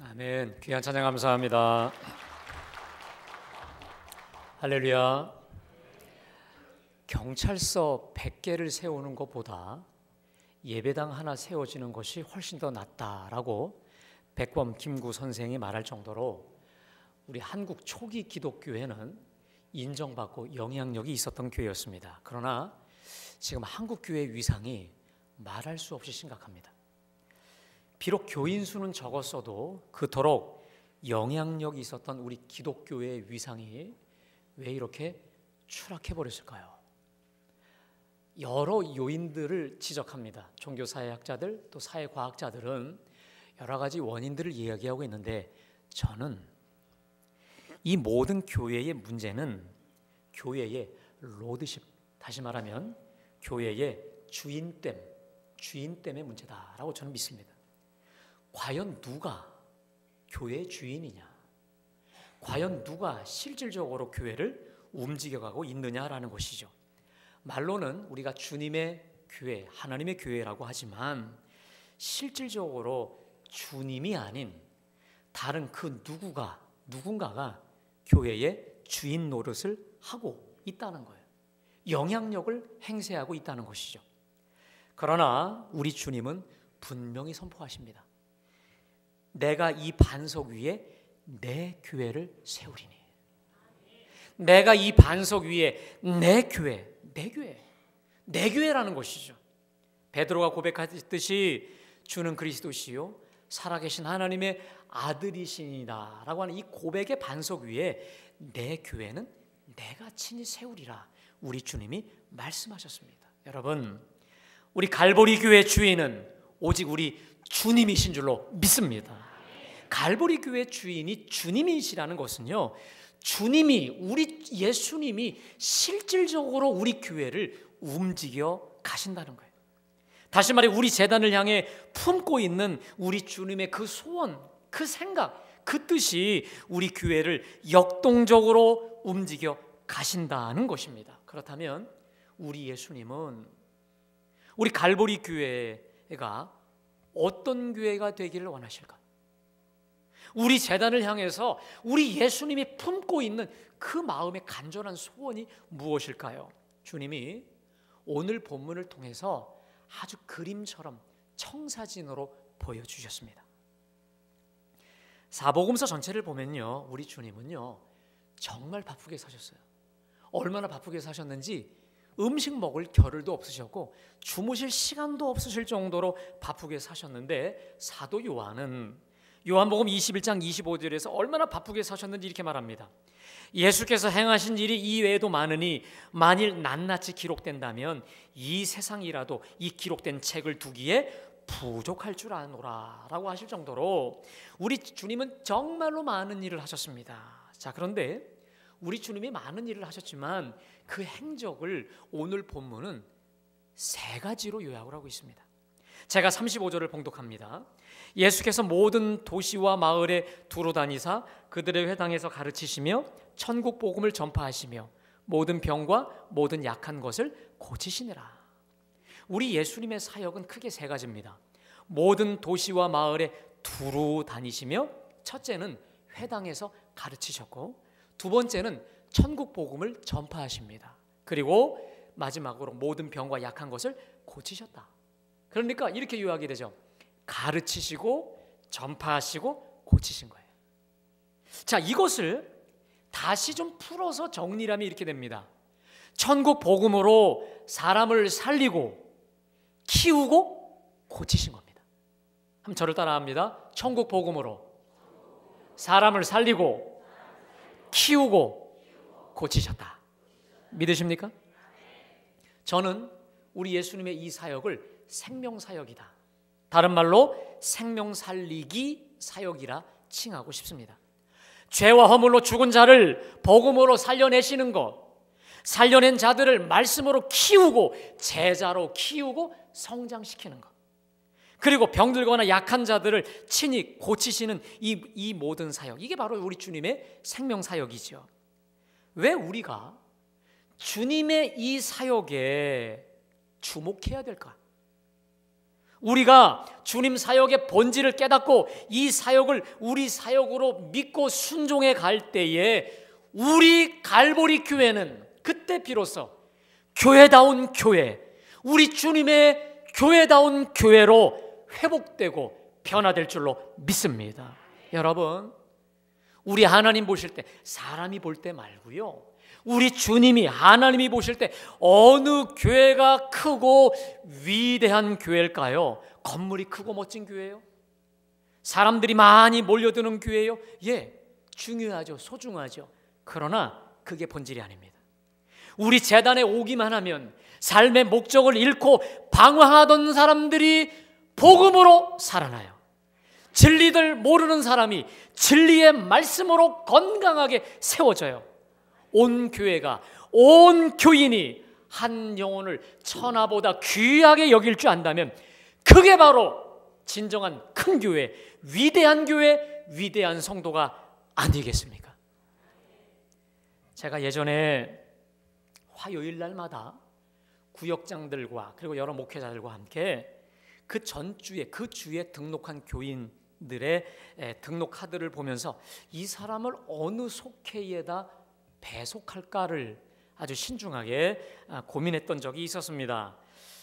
아멘. 귀한 찬양 감사합니다. 할렐루야. 경찰서 100개를 세우는 것보다 예배당 하나 세워지는 것이 훨씬 더 낫다라고 백범 김구 선생이 말할 정도로 우리 한국 초기 기독교회는 인정받고 영향력이 있었던 교회였습니다. 그러나 지금 한국 교회의 위상이 말할 수 없이 심각합니다. 비록 교인 수는 적었어도 그토록 영향력이 있었던 우리 기독교의 위상이 왜 이렇게 추락해 버렸을까요? 여러 요인들을 지적합니다. 종교사회학자들 또 사회과학자들은 여러 가지 원인들을 이야기하고 있는데, 저는 이 모든 교회의 문제는 교회의 로드십, 다시 말하면 교회의 주인됨의 문제다라고 저는 믿습니다. 과연 누가 교회의 주인이냐? 과연 누가 실질적으로 교회를 움직여가고 있느냐라는 것이죠. 말로는 우리가 주님의 교회, 하나님의 교회라고 하지만 실질적으로 주님이 아닌 다른 그 누군가가 교회의 주인 노릇을 하고 있다는 거예요. 영향력을 행사하고 있다는 것이죠. 그러나 우리 주님은 분명히 선포하십니다. 내가 이 반석 위에 내 교회를 세우리니. 내가 이 반석 위에 내 교회라는 것이죠. 베드로가 고백했듯이 주는 그리스도시요 살아계신 하나님의 아들이시니라 라고 하는 이 고백의 반석 위에 내 교회는 내가 친히 세우리라 우리 주님이 말씀하셨습니다. 여러분, 우리 갈보리 교회 주인은 오직 우리 주님이신 줄로 믿습니다. 갈보리 교회 주인이 주님이시라는 것은요, 우리 예수님이 실질적으로 우리 교회를 움직여 가신다는 거예요. 다시 말해 우리 제단을 향해 품고 있는 우리 주님의 그 소원, 그 생각, 그 뜻이 우리 교회를 역동적으로 움직여 가신다는 것입니다. 그렇다면 우리 예수님은 우리 갈보리 교회가 어떤 교회가 되기를 원하실까? 우리 제단을 향해서 우리 예수님이 품고 있는 그 마음의 간절한 소원이 무엇일까요? 주님이 오늘 본문을 통해서 아주 그림처럼 청사진으로 보여주셨습니다. 사복음서 전체를 보면요, 우리 주님은요 정말 바쁘게 사셨어요. 얼마나 바쁘게 사셨는지 음식 먹을 겨를도 없으셨고 주무실 시간도 없으실 정도로 바쁘게 사셨는데, 사도 요한은 요한복음 21장 25절에서 얼마나 바쁘게 사셨는지 이렇게 말합니다. 예수께서 행하신 일이 이외에도 많으니 만일 낱낱이 기록된다면 이 세상이라도 이 기록된 책을 두기에 부족할 줄 아노라 라고 하실 정도로 우리 주님은 정말로 많은 일을 하셨습니다. 자, 그런데 우리 주님이 많은 일을 하셨지만 그 행적을 오늘 본문은 세 가지로 요약을 하고 있습니다. 제가 35절을 봉독합니다. 예수께서 모든 도시와 마을에 두루 다니사 그들의 회당에서 가르치시며 천국 복음을 전파하시며 모든 병과 모든 약한 것을 고치시니라. 우리 예수님의 사역은 크게 세 가지입니다. 모든 도시와 마을에 두루 다니시며, 첫째는 회당에서 가르치셨고, 두 번째는 천국 복음을 전파하십니다. 그리고 마지막으로 모든 병과 약한 것을 고치셨다. 그러니까 이렇게 요약이 되죠. 가르치시고 전파하시고 고치신 거예요. 자, 이것을 다시 좀 풀어서 정리를 하면 이렇게 됩니다. 천국 복음으로 사람을 살리고 키우고 고치신 겁니다. 한번 저를 따라합니다. 천국 복음으로 사람을 살리고 키우고 고치셨다. 믿으십니까? 저는 우리 예수님의 이 사역을 생명사역이다, 다른 말로 생명살리기 사역이라 칭하고 싶습니다. 죄와 허물로 죽은 자를 복음으로 살려내시는 것, 살려낸 자들을 말씀으로 키우고 제자로 키우고 성장시키는 것, 그리고 병들거나 약한 자들을 친히 고치시는 이 모든 사역, 이게 바로 우리 주님의 생명사역이죠. 왜 우리가 주님의 이 사역에 주목해야 될까? 우리가 주님 사역의 본질을 깨닫고 이 사역을 우리 사역으로 믿고 순종해 갈 때에 우리 갈보리 교회는 그때 비로소 교회다운 교회, 우리 주님의 교회다운 교회로 회복되고 변화될 줄로 믿습니다. 여러분, 우리 하나님 보실 때 사람이 볼 때 말고요, 우리 주님이 하나님이 보실 때 어느 교회가 크고 위대한 교회일까요? 건물이 크고 멋진 교회요? 사람들이 많이 몰려드는 교회요? 예, 중요하죠. 소중하죠. 그러나 그게 본질이 아닙니다. 우리 제단에 오기만 하면 삶의 목적을 잃고 방황하던 사람들이 복음으로 살아나요. 진리들 모르는 사람이 진리의 말씀으로 건강하게 세워져요. 온 교회가, 온 교인이 한 영혼을 천하보다 귀하게 여길 줄 안다면 그게 바로 진정한 큰 교회, 위대한 성도가 아니겠습니까? 제가 예전에 화요일 날마다 구역장들과 그리고 여러 목회자들과 함께 그 전주에, 그 주에 등록한 교인들의 등록 카드를 보면서 이 사람을 어느 속회에다 배속할까를 아주 신중하게 고민했던 적이 있었습니다.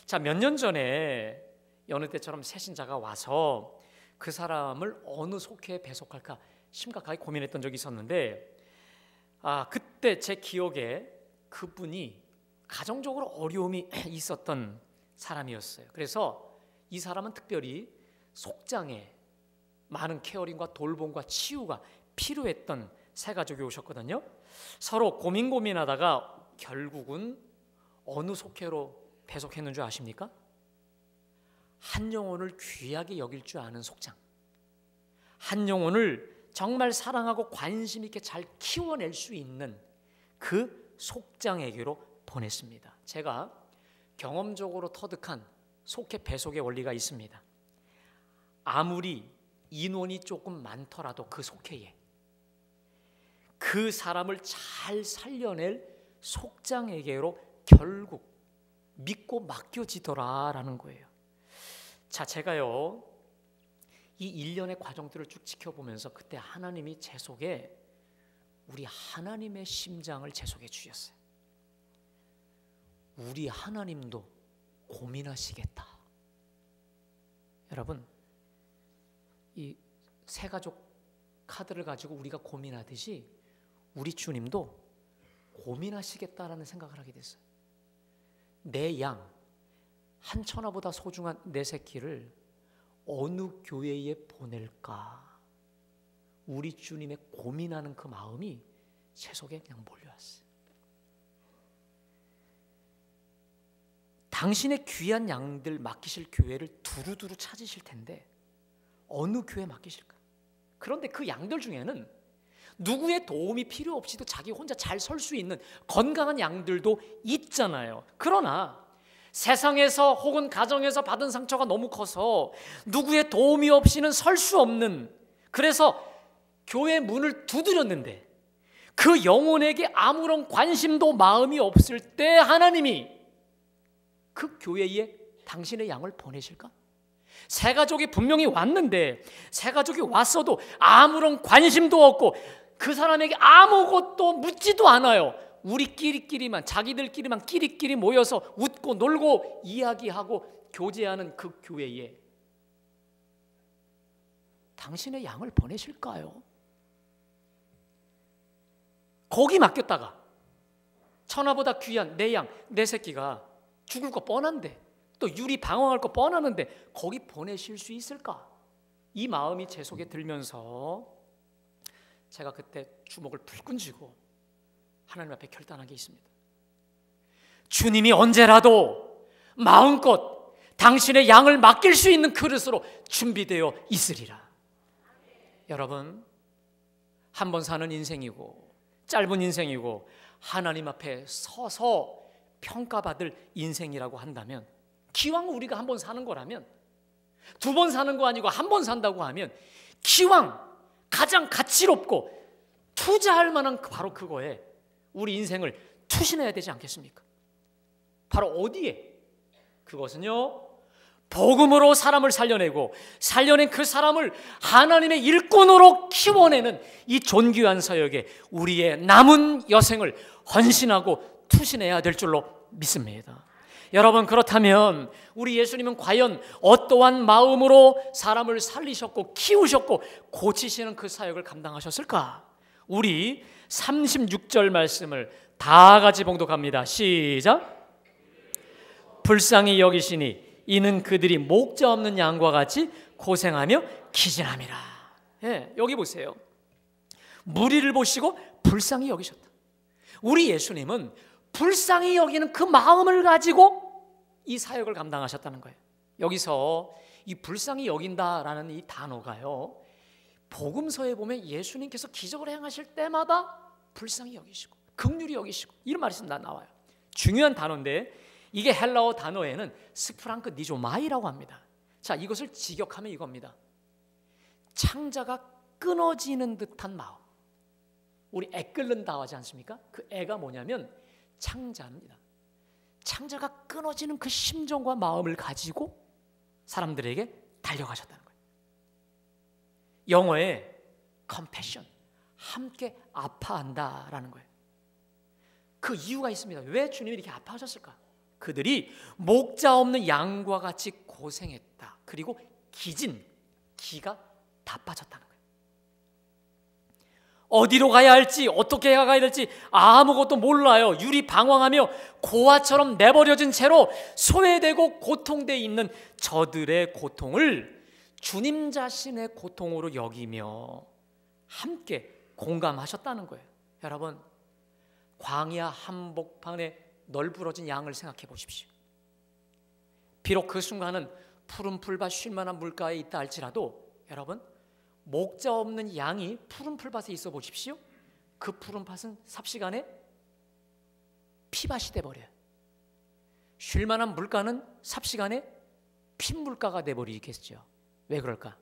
자, 몇 년 전에 여느 때처럼 새신자가 와서 그 사람을 어느 속회에 배속할까 심각하게 고민했던 적이 있었는데, 그때 제 기억에 그분이 가정적으로 어려움이 있었던 사람이었어요. 그래서 이 사람은 특별히 속장에 많은 케어링과 돌봄과 치유가 필요했던 새 가족이 오셨거든요. 서로 고민하다가 결국은 어느 속회로 배속했는 줄 아십니까? 한 영혼을 귀하게 여길 줄 아는 속장, 한 영혼을 정말 사랑하고 관심 있게 잘 키워낼 수 있는 그 속장에게로 보냈습니다. 제가 경험적으로 터득한 속회 배속의 원리가 있습니다. 아무리 인원이 조금 많더라도 그 속회에 그 사람을 잘 살려낼 속장에게로 결국 믿고 맡겨지더라라는 거예요. 자, 제가요 이 일련의 과정들을 쭉 지켜보면서 그때 하나님이 제 속에 우리 하나님의 심장을 제 속에 주셨어요. 우리 하나님도 고민하시겠다. 여러분, 이 새가족 카드를 가지고 우리가 고민하듯이 우리 주님도 고민하시겠다라는 생각을 하게 됐어요. 내 양, 한 천하보다 소중한 내 새끼를 어느 교회에 보낼까? 우리 주님의 고민하는 그 마음이 제 속에 그냥 몰려왔어요. 당신의 귀한 양들 맡기실 교회를 두루두루 찾으실 텐데 어느 교회 맡기실까? 그런데 그 양들 중에는 누구의 도움이 필요 없이도 자기 혼자 잘 설 수 있는 건강한 양들도 있잖아요. 그러나 세상에서 혹은 가정에서 받은 상처가 너무 커서 누구의 도움이 없이는 설 수 없는, 그래서 교회 문을 두드렸는데 그 영혼에게 아무런 관심도 마음이 없을 때 하나님이 그 교회에 당신의 양을 보내실까? 새 가족이 분명히 왔는데 새 가족이 왔어도 아무런 관심도 없고 그 사람에게 아무것도 묻지도 않아요. 우리끼리만, 자기들끼리만 끼리끼리 모여서 웃고 놀고 이야기하고 교제하는 그 교회에 당신의 양을 보내실까요? 거기 맡겼다가 천하보다 귀한 내 양, 내 새끼가 죽을 거 뻔한데, 또 유리 방황할 거 뻔하는데 거기 보내실 수 있을까? 이 마음이 제 속에 들면서 제가 그때 주먹을 불끈 쥐고 하나님 앞에 결단한 게 있습니다. 주님이 언제라도 마음껏 당신의 양을 맡길 수 있는 그릇으로 준비되어 있으리라. 여러분, 한 번 사는 인생이고 짧은 인생이고 하나님 앞에 서서 평가받을 인생이라고 한다면, 기왕 우리가 한 번 사는 거라면, 두 번 사는 거 아니고 한 번 산다고 하면 기왕 가장 가치롭고 투자할 만한 바로 그거에 우리 인생을 투신해야 되지 않겠습니까? 바로 어디에? 그것은요, 복음으로 사람을 살려내고 살려낸 그 사람을 하나님의 일꾼으로 키워내는 이 존귀한 사역에 우리의 남은 여생을 헌신하고 투신해야 될 줄로 믿습니다. 여러분, 그렇다면 우리 예수님은 과연 어떠한 마음으로 사람을 살리셨고 키우셨고 고치시는 그 사역을 감당하셨을까? 우리 36절 말씀을 다 같이 봉독합니다. 시작. 불쌍히 여기시니 이는 그들이 목자 없는 양과 같이 고생하며 기진함이라. 예, 여기 보세요. 무리를 보시고 불쌍히 여기셨다. 우리 예수님은 불쌍히 여기는 그 마음을 가지고 이 사역을 감당하셨다는 거예요. 여기서 이 불쌍히 여긴다라는 이 단어가요, 복음서에 보면 예수님께서 기적을 행하실 때마다 불쌍히 여기시고 긍휼히 여기시고 이런 말씀이 나와요. 중요한 단어인데 이게 헬라어 단어에는 스프랑크 니조마이라고 합니다. 자, 이것을 직역하면 이겁니다. 창자가 끊어지는 듯한 마음. 우리 애 끓는다 하지 않습니까? 그 애가 뭐냐면 창자입니다. 창자가 끊어지는 그 심정과 마음을 가지고 사람들에게 달려가셨다는 거예요. 영어에 compassion, 함께 아파한다라는 거예요. 그 이유가 있습니다. 왜 주님이 이렇게 아파하셨을까? 그들이 목자 없는 양과 같이 고생했다. 그리고 기가 다 빠졌다는 거예요. 어디로 가야 할지 어떻게 가야 될지 아무것도 몰라요. 유리 방황하며 고아처럼 내버려진 채로 소외되고 고통되어 있는 저들의 고통을 주님 자신의 고통으로 여기며 함께 공감하셨다는 거예요. 여러분, 광야 한복판에 널브러진 양을 생각해 보십시오. 비록 그 순간은 푸른 풀밭 쉴만한 물가에 있다 할지라도 여러분, 목자 없는 양이 푸른 풀밭에 있어 보십시오. 그 푸른 밭은 삽시간에 피밭이 돼버려요. 쉴만한 물가는 삽시간에 핏물가가 돼버리겠죠. 왜 그럴까?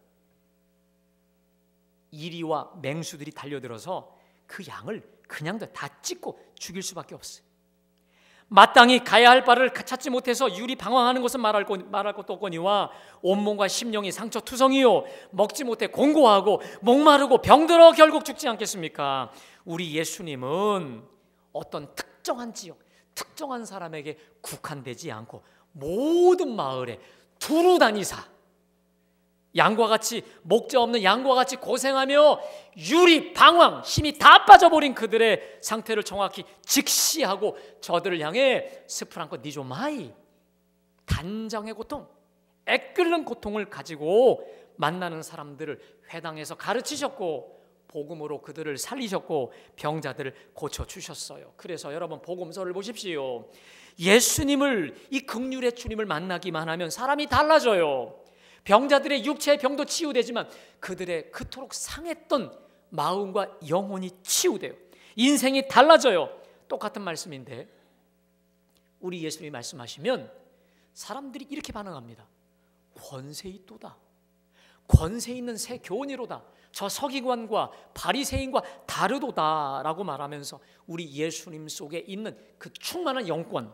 이리와 맹수들이 달려들어서 그 양을 그냥 다 찢고 죽일 수밖에 없어요. 마땅히 가야 할 바를 찾지 못해서 유리 방황하는 것은 말할 것도 없거니와 온몸과 심령이 상처투성이요 먹지 못해 공고하고 목마르고 병들어 결국 죽지 않겠습니까? 우리 예수님은 어떤 특정한 지역, 특정한 사람에게 국한되지 않고 모든 마을에 두루 다니사 양과 같이 목자 없는 양과 같이 고생하며 유리 방황 힘이 다 빠져버린 그들의 상태를 정확히 직시하고 저들을 향해 스프랑코 니조마이 단정의 고통, 애끓는 고통을 가지고 만나는 사람들을 회당에서 가르치셨고 복음으로 그들을 살리셨고 병자들을 고쳐주셨어요. 그래서 여러분 복음서를 보십시오. 예수님을, 이 긍휼의 주님을 만나기만 하면 사람이 달라져요. 병자들의 육체의 병도 치유되지만 그들의 그토록 상했던 마음과 영혼이 치유돼요. 인생이 달라져요. 똑같은 말씀인데 우리 예수님이 말씀하시면 사람들이 이렇게 반응합니다. 권세 있도다. 권세 있는 새 교훈이로다. 저 서기관과 바리새인과 다르도다 라고 말하면서 우리 예수님 속에 있는 그 충만한 영권,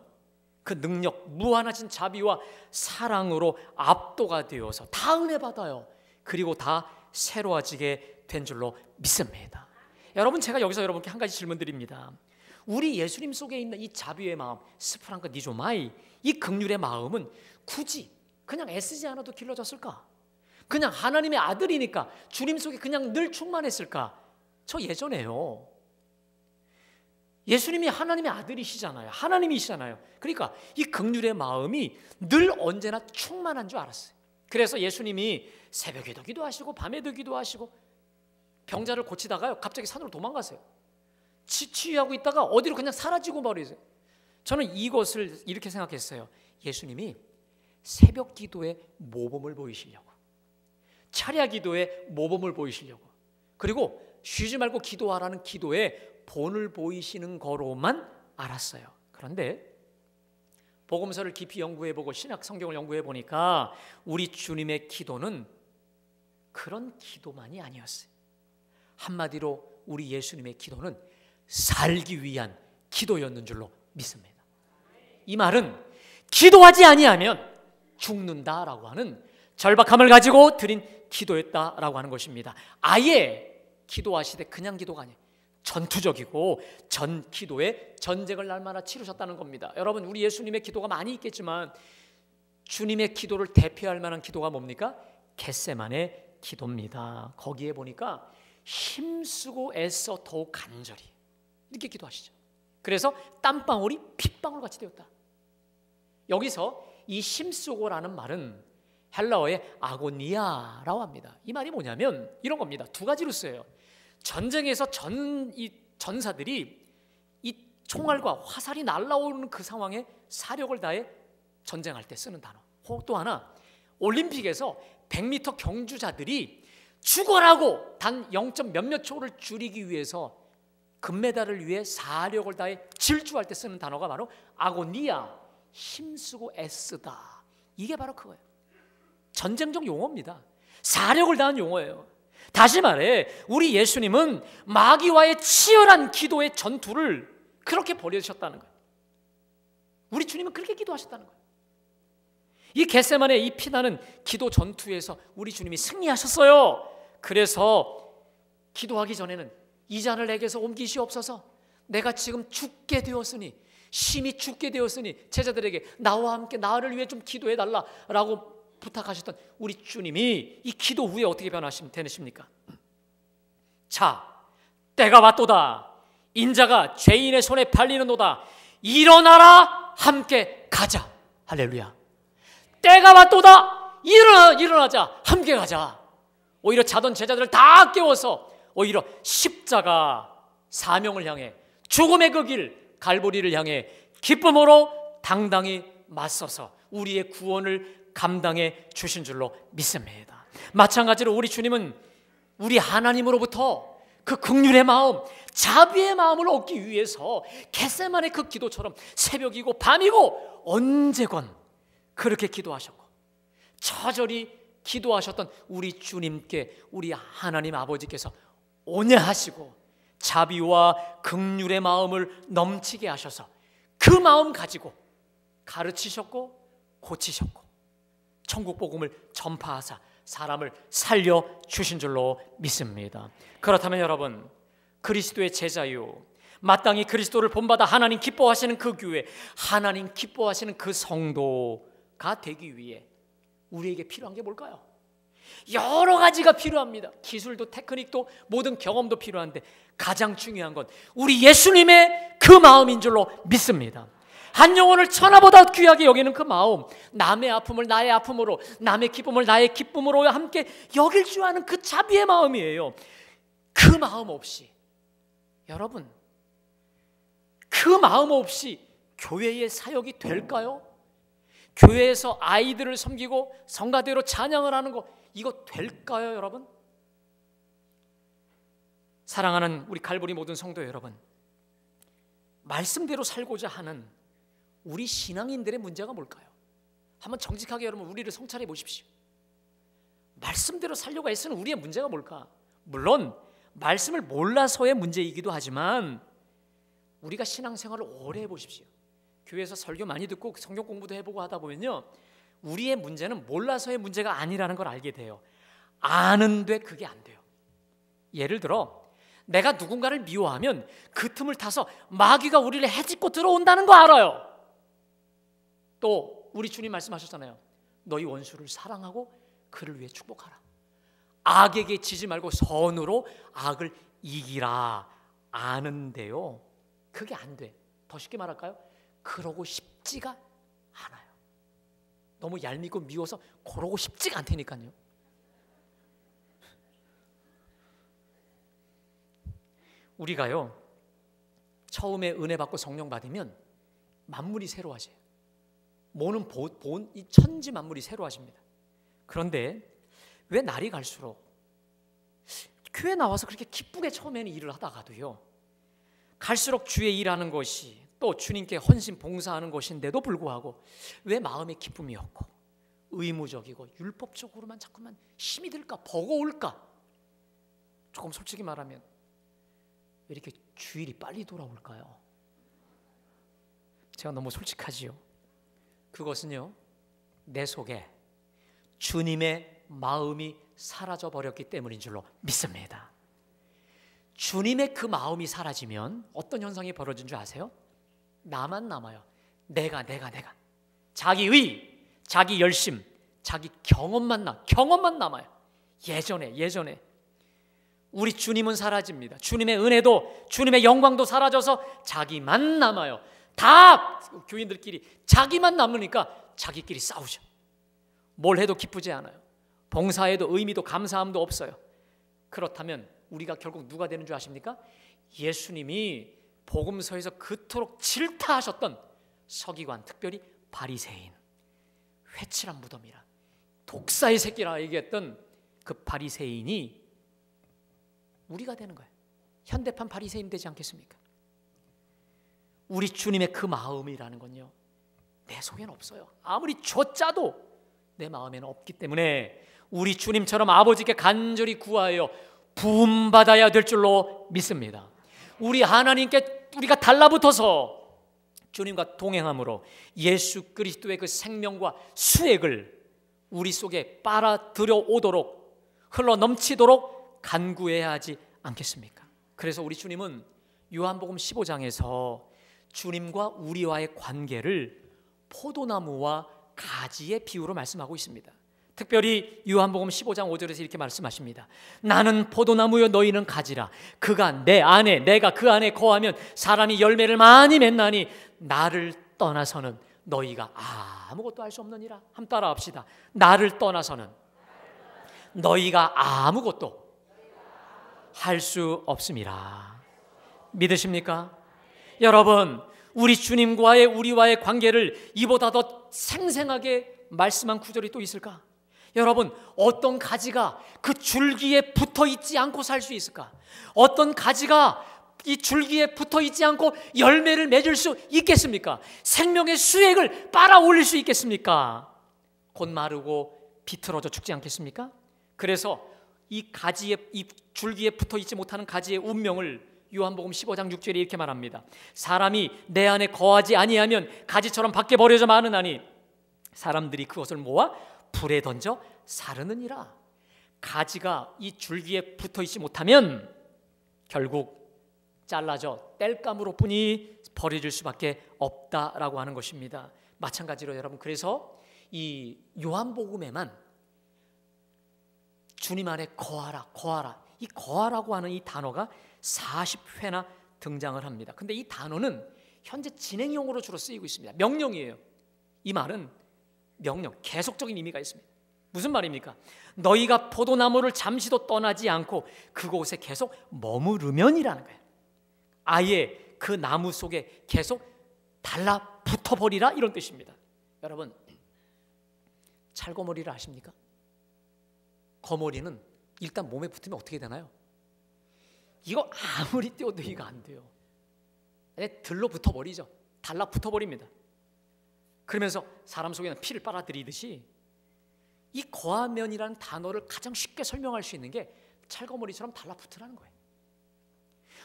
그 능력, 무한하신 자비와 사랑으로 압도가 되어서 다 은혜 받아요. 그리고 다 새로워지게 된 줄로 믿습니다. 여러분, 제가 여기서 여러분께 한 가지 질문 드립니다. 우리 예수님 속에 있는 이 자비의 마음, 스프랑크 니조마이, 이 긍휼의 마음은 굳이 그냥 애쓰지 않아도 길러졌을까? 그냥 하나님의 아들이니까 주님 속에 그냥 늘 충만했을까? 저 예전에요, 예수님이 하나님의 아들이시잖아요. 하나님이시잖아요. 그러니까 이 긍휼의 마음이 늘 언제나 충만한 줄 알았어요. 그래서 예수님이 새벽에도 기도하시고 밤에도 기도하시고 병자를 고치다가요 갑자기 산으로 도망가세요. 치유하고 있다가 어디로 그냥 사라지고 버리세요. 저는 이것을 이렇게 생각했어요. 예수님이 새벽 기도에 모범을 보이시려고, 차례 기도에 모범을 보이시려고, 그리고 쉬지 말고 기도하라는 기도에 본을 보이시는 거로만 알았어요. 그런데 복음서를 깊이 연구해보고 신약 성경을 연구해보니까 우리 주님의 기도는 그런 기도만이 아니었어요. 한마디로 우리 예수님의 기도는 살기 위한 기도였는 줄로 믿습니다. 이 말은 기도하지 아니하면 죽는다라고 하는 절박함을 가지고 드린 기도였다라고 하는 것입니다. 아예 기도하시되 그냥 기도가 아니에요. 전투적이고 전 기도에 전쟁을 날마다 치르셨다는 겁니다. 여러분, 우리 예수님의 기도가 많이 있겠지만 주님의 기도를 대표할 만한 기도가 뭡니까? 겟세마네 기도입니다. 거기에 보니까 힘쓰고 애써 더욱 간절히 이렇게 기도하시죠. 그래서 땀방울이 핏방울같이 되었다. 여기서 이 힘쓰고라는 말은 헬라어의 아고니아라고 합니다. 이 말이 뭐냐면 이런 겁니다. 두 가지로 쓰여요. 전쟁에서 전사들이 이 총알과 화살이 날아오는 그 상황에 사력을 다해 전쟁할 때 쓰는 단어. 또 하나, 올림픽에서 100m 경주자들이 죽어라고 단 0. 몇몇 초를 줄이기 위해서 금메달을 위해 사력을 다해 질주할 때 쓰는 단어가 바로 아고니아, 힘쓰고 애쓰다. 이게 바로 그거예요. 전쟁적 용어입니다. 사력을 다한 용어예요. 다시 말해 우리 예수님은 마귀와의 치열한 기도의 전투를 그렇게 벌이셨다는 거예요. 우리 주님은 그렇게 기도하셨다는 거예요. 이 겟세마네 이 피나는 기도 전투에서 우리 주님이 승리하셨어요. 그래서 기도하기 전에는 이 잔을 내게서 옮기시옵소서. 내가 지금 죽게 되었으니, 심히 죽게 되었으니 제자들에게 나와 함께 나를 위해 좀 기도해달라라고 부탁하셨던 우리 주님이 이 기도 후에 어떻게 변하십니까? 자, 때가 왔도다. 인자가 죄인의 손에 팔리는도다. 일어나라, 함께 가자. 할렐루야. 때가 왔도다. 일어나자, 함께 가자. 오히려 자던 제자들을 다 깨워서 오히려 십자가 사명을 향해, 죽음의 그 길 갈보리를 향해 기쁨으로 당당히 맞서서 우리의 구원을 감당해 주신 줄로 믿습니다. 마찬가지로 우리 주님은 우리 하나님으로부터 그 긍휼의 마음, 자비의 마음을 얻기 위해서 겟세마네 그 기도처럼 새벽이고 밤이고 언제건 그렇게 기도하셨고, 처절히 기도하셨던 우리 주님께 우리 하나님 아버지께서 온유하시고 자비와 긍휼의 마음을 넘치게 하셔서 그 마음 가지고 가르치셨고 고치셨고 천국 복음을 전파하사 사람을 살려주신 줄로 믿습니다. 그렇다면 여러분, 그리스도의 제자요, 마땅히 그리스도를 본받아 하나님 기뻐하시는 그 교회, 하나님 기뻐하시는 그 성도가 되기 위해 우리에게 필요한 게 뭘까요? 여러 가지가 필요합니다. 기술도 테크닉도 모든 경험도 필요한데 가장 중요한 건 우리 예수님의 그 마음인 줄로 믿습니다. 한 영혼을 천하보다 귀하게 여기는 그 마음, 남의 아픔을 나의 아픔으로, 남의 기쁨을 나의 기쁨으로 함께 여길 줄 아는 그 자비의 마음이에요. 그 마음 없이, 여러분, 그 마음 없이 교회의 사역이 될까요? 교회에서 아이들을 섬기고 성가대로 찬양을 하는 거, 이거 될까요, 여러분? 사랑하는 우리 갈보리 모든 성도 여러분, 말씀대로 살고자 하는 우리 신앙인들의 문제가 뭘까요? 한번 정직하게 여러분 우리를 성찰해 보십시오. 말씀대로 살려고 애쓰는 우리의 문제가 뭘까? 물론 말씀을 몰라서의 문제이기도 하지만 우리가 신앙생활을 오래 해보십시오. 교회에서 설교 많이 듣고 성경 공부도 해보고 하다 보면요, 우리의 문제는 몰라서의 문제가 아니라는 걸 알게 돼요. 아는데 그게 안 돼요. 예를 들어 내가 누군가를 미워하면 그 틈을 타서 마귀가 우리를 해집고 들어온다는 거 알아요. 또 우리 주님 말씀하셨잖아요. 너희 원수를 사랑하고 그를 위해 축복하라. 악에게 지지 말고 선으로 악을 이기라. 아는데요, 그게 안 돼. 더 쉽게 말할까요? 그러고 싶지가 않아요. 너무 얄밉고 미워서 그러고 싶지가 않다니까요. 우리가요, 처음에 은혜 받고 성령 받으면 만물이 새로워져요. 모는 이 천지 만물이 새로워집니다. 그런데 왜 날이 갈수록 교회 나와서 그렇게 기쁘게 처음에는 일을 하다가도요, 갈수록 주의 일하는 것이 또 주님께 헌신 봉사하는 것인데도 불구하고 왜 마음의 기쁨이 없고 의무적이고 율법적으로만 자꾸만 힘이 들까, 버거울까? 조금 솔직히 말하면 왜 이렇게 주일이 빨리 돌아올까요? 제가 너무 솔직하지요. 그것은요, 내 속에 주님의 마음이 사라져 버렸기 때문인 줄로 믿습니다. 주님의 그 마음이 사라지면 어떤 현상이 벌어진 줄 아세요? 나만 남아요. 내가 자기의, 자기 열심, 자기 경험만 남아요. 예전에 우리 주님은 사라집니다. 주님의 은혜도, 주님의 영광도 사라져서 자기만 남아요. 다 교인들끼리 자기만 남으니까 자기끼리 싸우죠. 뭘 해도 기쁘지 않아요. 봉사에도 의미도 감사함도 없어요. 그렇다면 우리가 결국 누가 되는 줄 아십니까? 예수님이 복음서에서 그토록 질타하셨던 서기관, 특별히 바리새인, 회칠한 무덤이라, 독사의 새끼라 얘기했던 그 바리새인이 우리가 되는 거예요. 현대판 바리새인 되지 않겠습니까? 우리 주님의 그 마음이라는 건요, 내 속에는 없어요. 아무리 쥐어짜도 내 마음에는 없기 때문에 우리 주님처럼 아버지께 간절히 구하여 부음받아야 될 줄로 믿습니다. 우리 하나님께 우리가 달라붙어서 주님과 동행함으로 예수 그리스도의 그 생명과 수액을 우리 속에 빨아들여 오도록, 흘러 넘치도록 간구해야 하지 않겠습니까? 그래서 우리 주님은 요한복음 15장에서 주님과 우리와의 관계를 포도나무와 가지의 비유로 말씀하고 있습니다. 특별히 요한복음 15장 5절에서 이렇게 말씀하십니다. 나는 포도나무요 너희는 가지라. 그가 내 안에, 내가 그 안에 거하면 사람이 열매를 많이 맺나니 나를 떠나서는 너희가 아무것도 할 수 없느니라. 한번 따라합시다. 나를 떠나서는 너희가 아무것도 할 수 없음이라. 믿으십니까? 여러분, 우리 주님과의 우리와의 관계를 이보다 더 생생하게 말씀한 구절이 또 있을까? 여러분, 어떤 가지가 그 줄기에 붙어 있지 않고 살 수 있을까? 어떤 가지가 이 줄기에 붙어 있지 않고 열매를 맺을 수 있겠습니까? 생명의 수액을 빨아 올릴 수 있겠습니까? 곧 마르고 비틀어져 죽지 않겠습니까? 그래서 이 가지에, 이 줄기에 붙어 있지 못하는 가지의 운명을 요한복음 15장 6절에 이렇게 말합니다. 사람이 내 안에 거하지 아니하면 가지처럼 밖에 버려져 마느나니 사람들이 그것을 모아 불에 던져 사르느니라. 가지가 이 줄기에 붙어 있지 못하면 결국 잘라져 땔감으로 뿐이 버려질 수밖에 없다라고 하는 것입니다. 마찬가지로 여러분, 그래서 이 요한복음에만 주님 안에 거하라, 이 거하라고 하는 이 단어가 40회나 등장을 합니다. 근데 이 단어는 현재 진행형으로 주로 쓰이고 있습니다. 명령이에요. 이 말은 명령, 계속적인 의미가 있습니다. 무슨 말입니까? 너희가 포도나무를 잠시도 떠나지 않고 그곳에 계속 머무르면이라는 거예요. 아예 그 나무 속에 계속 달라붙어버리라, 이런 뜻입니다. 여러분, 찰거머리를 아십니까? 거머리는 일단 몸에 붙으면 어떻게 되나요? 이거 아무리 떼어도 이거 안 돼요. 들러 붙어버리죠. 달라붙어버립니다. 그러면서 사람 속에는 피를 빨아들이듯이 이 거하면이라는 단어를 가장 쉽게 설명할 수 있는 게 찰거머리처럼 달라붙으라는 거예요.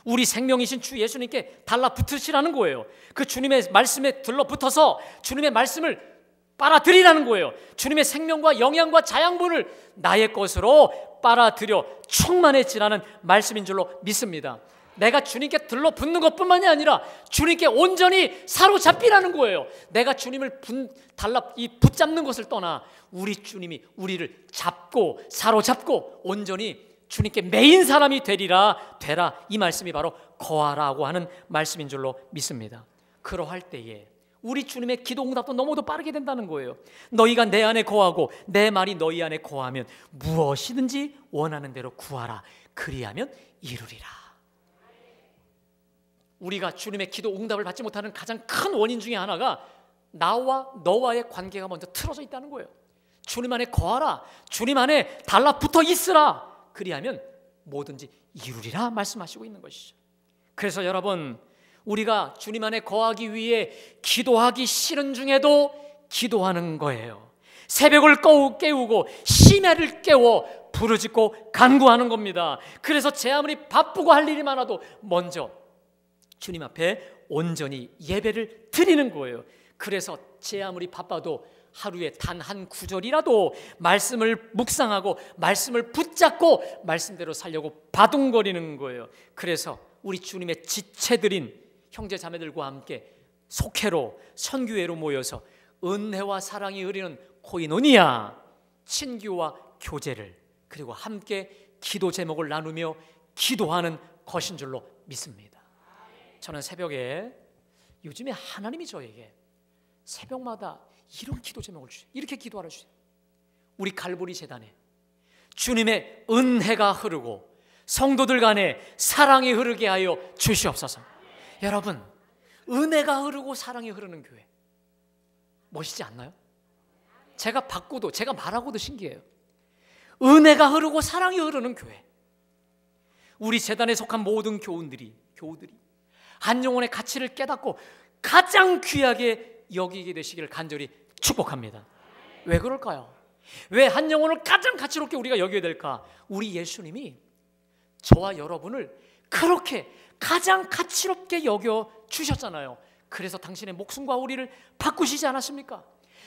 우리 생명이신 주 예수님께 달라붙으시라는 거예요. 그 주님의 말씀에 들러붙어서 주님의 말씀을 빨아들이라는 거예요. 주님의 생명과 영양과 자양분을 나의 것으로 빨아들여 충만해지라는 말씀인 줄로 믿습니다. 내가 주님께 들러붙는 것뿐만이 아니라 주님께 온전히 사로잡히라는 거예요. 내가 주님을 붙잡는 것을 떠나 우리 주님이 우리를 잡고 사로잡고 온전히 주님께 매인 사람이 되라, 이 말씀이 바로 거하라고 하는 말씀인 줄로 믿습니다. 그러할 때에 우리 주님의 기도 응답도 너무도 빠르게 된다는 거예요. 너희가 내 안에 거하고 내 말이 너희 안에 거하면 무엇이든지 원하는 대로 구하라. 그리하면 이루리라. 우리가 주님의 기도 응답을 받지 못하는 가장 큰 원인 중에 하나가 나와 너와의 관계가 먼저 틀어져 있다는 거예요. 주님 안에 거하라. 주님 안에 달라붙어 있으라. 그리하면 뭐든지 이루리라 말씀하시고 있는 것이죠. 그래서 여러분, 우리가 주님 안에 거하기 위해 기도하기 싫은 중에도 기도하는 거예요. 새벽을 깨우고 심야를 깨워 부르짖고 간구하는 겁니다. 그래서 제 아무리 바쁘고 할 일이 많아도 먼저 주님 앞에 온전히 예배를 드리는 거예요. 그래서 제 아무리 바빠도 하루에 단 한 구절이라도 말씀을 묵상하고 말씀을 붙잡고 말씀대로 살려고 바둥거리는 거예요. 그래서 우리 주님의 지체들인 형제 자매들과 함께 속회로 선교회로 모여서 은혜와 사랑이 흐르는 코이노니아, 친교와 교제를, 그리고 함께 기도 제목을 나누며 기도하는 것인 줄로 믿습니다. 저는 새벽에, 요즘에 하나님이 저에게 새벽마다 이런 기도 제목을 주세요. 이렇게 기도하라 주세요. 우리 갈보리 재단에 주님의 은혜가 흐르고 성도들 간에 사랑이 흐르게 하여 주시옵소서. 여러분, 은혜가 흐르고 사랑이 흐르는 교회 멋있지 않나요? 제가 받고도, 제가 말하고도 신기해요. 은혜가 흐르고 사랑이 흐르는 교회. 우리 재단에 속한 모든 교우들이 한 영혼의 가치를 깨닫고 가장 귀하게 여기게 되시기를 간절히 축복합니다. 왜 그럴까요? 왜 한 영혼을 가장 가치롭게 우리가 여겨야 될까? 우리 예수님이 저와 여러분을 그렇게 가장 가치롭게 여겨 주셨잖아요. 그래서 당신의 목숨과 우리를 바꾸시지 않았습니까?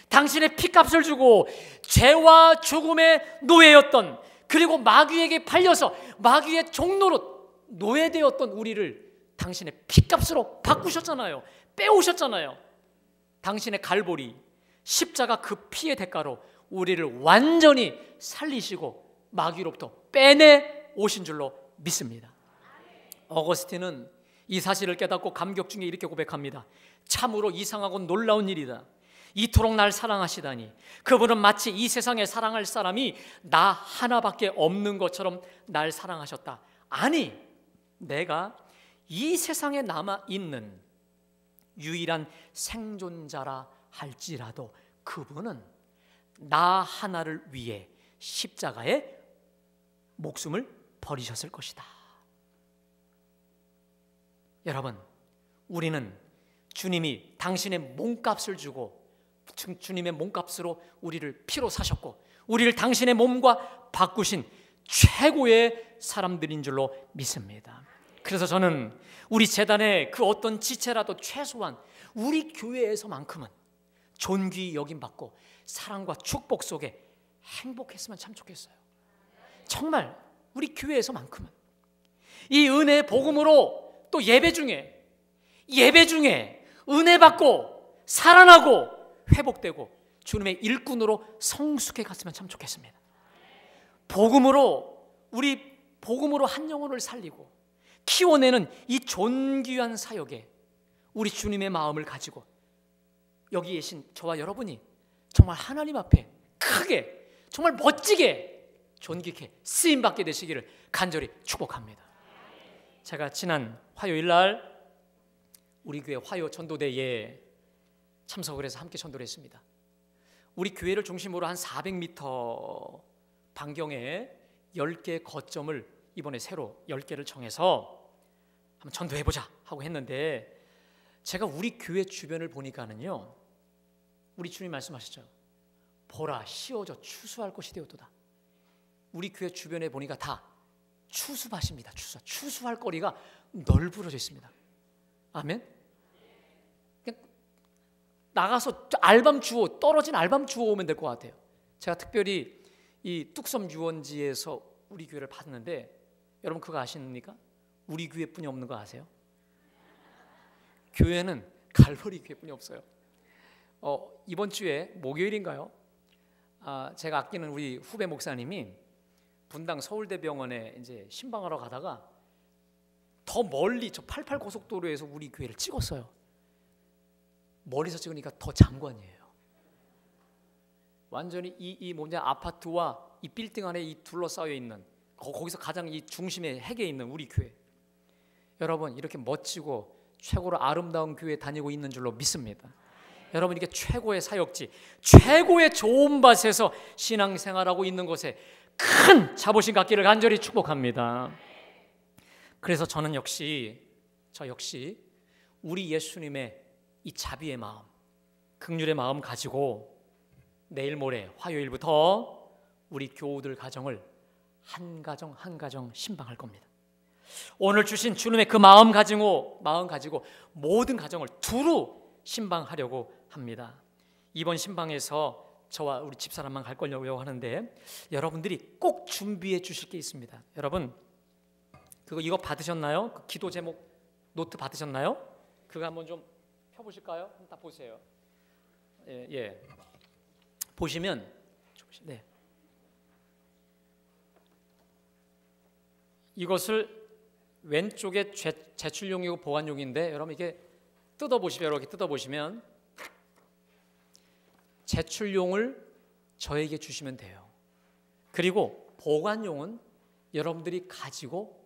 당신의 피값을 주고 죄와 죽음의 노예였던, 그리고 마귀에게 팔려서 마귀의 종노릇 노예되었던 우리를 당신의 피값으로 바꾸셨잖아요. 빼오셨잖아요. 당신의 갈보리 십자가 그 피의 대가로 우리를 완전히 살리시고 마귀로부터 빼내 오신 줄로 믿습니다. 어거스틴은 이 사실을 깨닫고 감격 중에 이렇게 고백합니다. 참으로 이상하고 놀라운 일이다. 이토록 날 사랑하시다니. 그분은 마치 이 세상에 사랑할 사람이 나 하나밖에 없는 것처럼 날 사랑하셨다. 아니, 내가 이 세상에 남아있는 유일한 생존자라 할지라도 그분은 나 하나를 위해 십자가에 목숨을 버리셨을 것이다. 여러분, 우리는 주님이 당신의 몸값을 주고 주님의 몸값으로 우리를 피로 사셨고 우리를 당신의 몸과 바꾸신 최고의 사람들인 줄로 믿습니다. 그래서 저는 우리 재단의 그 어떤 지체라도 최소한 우리 교회에서만큼은 존귀 여김받고 사랑과 축복 속에 행복했으면 참 좋겠어요. 정말 우리 교회에서만큼은 이 은혜의 복음으로 또 예배 중에 은혜 받고 살아나고 회복되고 주님의 일꾼으로 성숙해 갔으면 참 좋겠습니다. 우리 복음으로 한 영혼을 살리고 키워내는 이 존귀한 사역에 우리 주님의 마음을 가지고 여기 계신 저와 여러분이 정말 하나님 앞에 크게, 정말 멋지게, 존귀케 쓰임받게 되시기를 간절히 축복합니다. 제가 지난 화요일 날 우리 교회 화요 전도대에 참석을 해서 함께 전도를 했습니다. 우리 교회를 중심으로 한 400m 반경에 10개 거점을 이번에 새로 10개를 정해서 한번 전도해보자 하고 했는데, 제가 우리 교회 주변을 보니까는요, 우리 주님 말씀하시죠. 보라, 씌워져 추수할 것이 되었도다. 우리 교회 주변에 보니까 다 추수밭입니다. 추수할 거리가 널브러져 있습니다. 아멘. 그냥 나가서 알밤 주워, 떨어진 알밤 주워 오면 될 것 같아요. 제가 특별히 이 뚝섬 유원지에서 우리 교회를 봤는데, 여러분 그거 아십니까? 우리 교회뿐이 없는 거 아세요? 교회는 갈보리 교회뿐이 없어요. 이번 주에 목요일인가요? 제가 아끼는 우리 후배 목사님이 분당 서울대병원에 이제 신방하러 가다가 더 멀리 저 88 고속도로에서 우리 교회를 찍었어요. 멀리서 찍으니까 더 장관이에요. 완전히 이 아파트와 이 빌딩 안에 이 둘러싸여 있는 거기서 가장 이 중심의 핵에 있는 우리 교회. 여러분, 이렇게 멋지고 최고로 아름다운 교회 다니고 있는 줄로 믿습니다. 여러분, 이게 최고의 사역지, 최고의 좋은 밭에서 신앙생활하고 있는 것에 큰 자부심 갖기를 간절히 축복합니다. 그래서 저 역시 우리 예수님의 이 자비의 마음, 긍휼의 마음 가지고 내일 모레 화요일부터 우리 교우들 가정을 한 가정 신방할 겁니다. 오늘 주신 주님의 그 마음 가지고 모든 가정을 두루 신방하려고 합니다. 이번 신방에서 저와 우리 집사람만 갈 거려고 하는데 여러분들이 꼭 준비해 주실 게 있습니다. 여러분 이거 받으셨나요? 그 기도 제목 노트 받으셨나요? 그거 한번 좀 펴보실까요? 한번 다 보세요. 예. 보시면 네. 이것을 왼쪽에 제출용이고 보관용인데 여러분 이게 뜯어보시면 이렇게 뜯어보시면 제출용을 저에게 주시면 돼요. 그리고 보관용은 여러분들이 가지고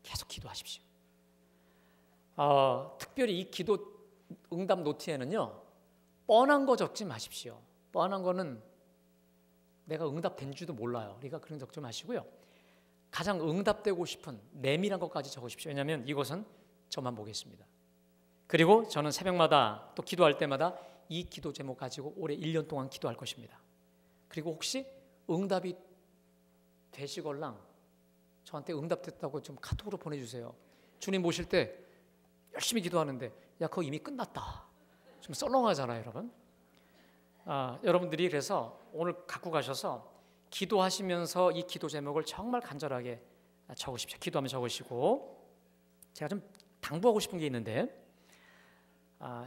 계속 기도하십시오. 특별히 이 기도 응답 노트에는요 뻔한 거 적지 마십시오. 뻔한 거는 내가 응답된 줄도 몰라요. 그러니까 그런 적지 마시고요. 가장 응답되고 싶은 내밀한 것까지 적으십시오. 왜냐하면 이것은 저만 보겠습니다. 그리고 저는 새벽마다 또 기도할 때마다 이 기도 제목 가지고 올해 1년 동안 기도할 것입니다. 그리고 혹시 응답이 되시걸랑 저한테 응답됐다고 좀 카톡으로 보내주세요. 주님 모실 때 열심히 기도하는데 야 그거 이미 끝났다. 좀 썰렁하잖아요, 여러분. 여러분들이 그래서 오늘 갖고 가셔서 기도하시면서 이 기도 제목을 정말 간절하게 적으십시오. 기도하면 적으시고 제가 좀 당부하고 싶은 게 있는데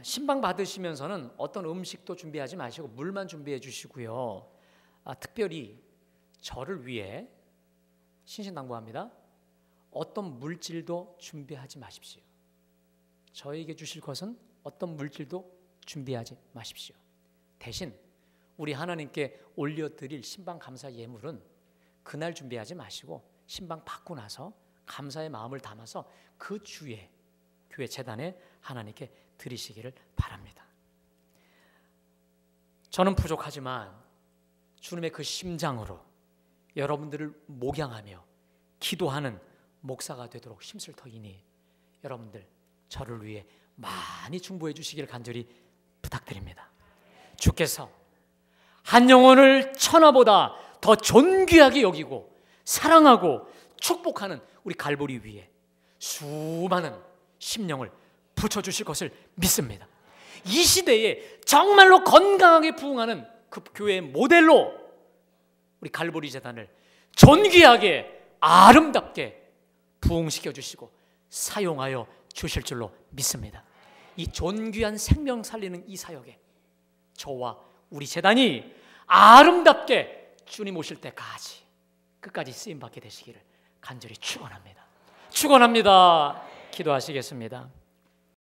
신방 받으시면서는 어떤 음식도 준비하지 마시고 물만 준비해 주시고요. 특별히 저를 위해 신신당부합니다. 어떤 물질도 준비하지 마십시오. 저에게 주실 것은 어떤 물질도 준비하지 마십시오. 대신 우리 하나님께 올려드릴 신방 감사 예물은 그날 준비하지 마시고 신방 받고 나서 감사의 마음을 담아서 그 주에 교회 재단에 하나님께 드리시기를 바랍니다. 저는 부족하지만 주님의 그 심장으로 여러분들을 목양하며 기도하는 목사가 되도록 힘쓸 터이니 여러분들 저를 위해 많이 중보해 주시기를 간절히 부탁드립니다. 주께서 한 영혼을 천하보다 더 존귀하게 여기고 사랑하고 축복하는 우리 갈보리 위에 수많은 심령을 붙여주실 것을 믿습니다. 이 시대에 정말로 건강하게 부흥하는 그 교회의 모델로 우리 갈보리 재단을 존귀하게 아름답게 부흥시켜 주시고 사용하여 주실 줄로 믿습니다. 이 존귀한 생명 살리는 이 사역에 저와 우리 재단이 아름답게 주님 오실 때까지 끝까지 쓰임받게 되시기를 간절히 축원합니다. 기도하시겠습니다.